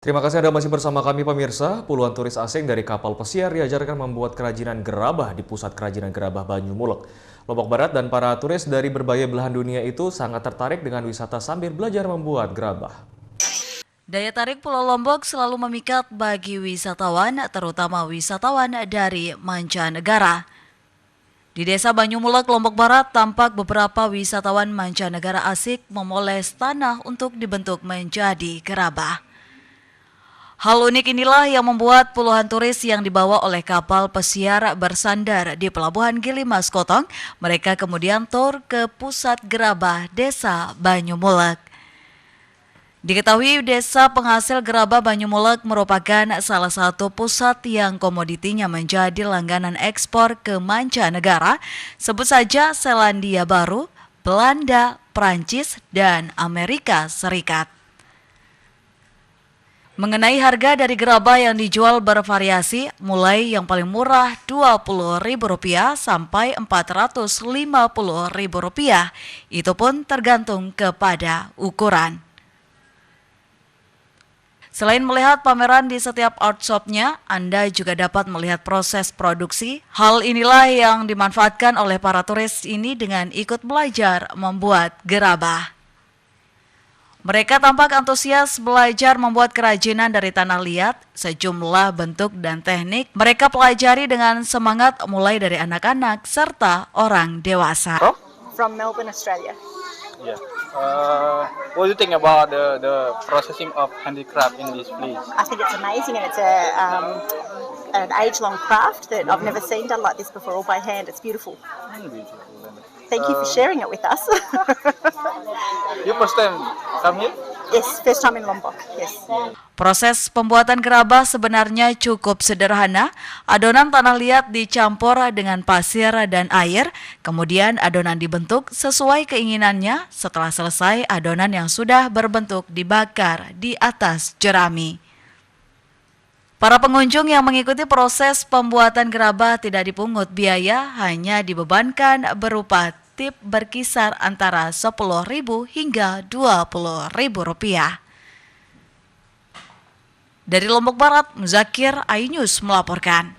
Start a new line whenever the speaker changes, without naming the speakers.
Terima kasih Anda masih bersama kami pemirsa. Puluhan turis asing dari kapal pesiar diajarkan membuat kerajinan gerabah di pusat kerajinan gerabah Banyumulek, Lombok Barat, dan para turis dari berbagai belahan dunia itu sangat tertarik dengan wisata sambil belajar membuat gerabah.
Daya tarik Pulau Lombok selalu memikat bagi wisatawan, terutama wisatawan dari mancanegara. Di Desa Banyumulek, Lombok Barat, tampak beberapa wisatawan mancanegara asik memoles tanah untuk dibentuk menjadi gerabah. Hal unik inilah yang membuat puluhan turis yang dibawa oleh kapal pesiar bersandar di Pelabuhan Gili Mas Kotong. Mereka kemudian tur ke pusat gerabah Desa Banyumulek. Diketahui desa penghasil gerabah Banyumulek merupakan salah satu pusat yang komoditinya menjadi langganan ekspor ke mancanegara, sebut saja Selandia Baru, Belanda, Prancis, dan Amerika Serikat. Mengenai harga dari gerabah yang dijual bervariasi, mulai yang paling murah Rp20.000 sampai Rp450.000. Itu pun tergantung kepada ukuran. Selain melihat pameran di setiap art shop-nya, Anda juga dapat melihat proses produksi. Hal inilah yang dimanfaatkan oleh para turis ini dengan ikut belajar membuat gerabah. Mereka tampak antusias belajar membuat kerajinan dari tanah liat, sejumlah bentuk dan teknik mereka pelajari dengan semangat mulai dari anak-anak serta orang dewasa.
From Melbourne, Australia.
Yeah. What do you think about the processing of handicraft in this place?
I think it's amazing, and it's an age-long craft that I've never seen done like this before, all by hand. It's beautiful.
Beautiful.
Thank you for sharing it with us.
You first time come here?
Yes, first time in Lombok. Yes.
Proses pembuatan gerabah sebenarnya cukup sederhana. Adonan tanah liat dicampur dengan pasir dan air, kemudian adonan dibentuk sesuai keinginannya. Setelah selesai, adonan yang sudah berbentuk dibakar di atas jerami. Para pengunjung yang mengikuti proses pembuatan gerabah tidak dipungut biaya, hanya dibebankan berupa tip berkisar antara Rp10.000 hingga Rp20.000. Dari Lombok Barat, Muzakir, iNews melaporkan.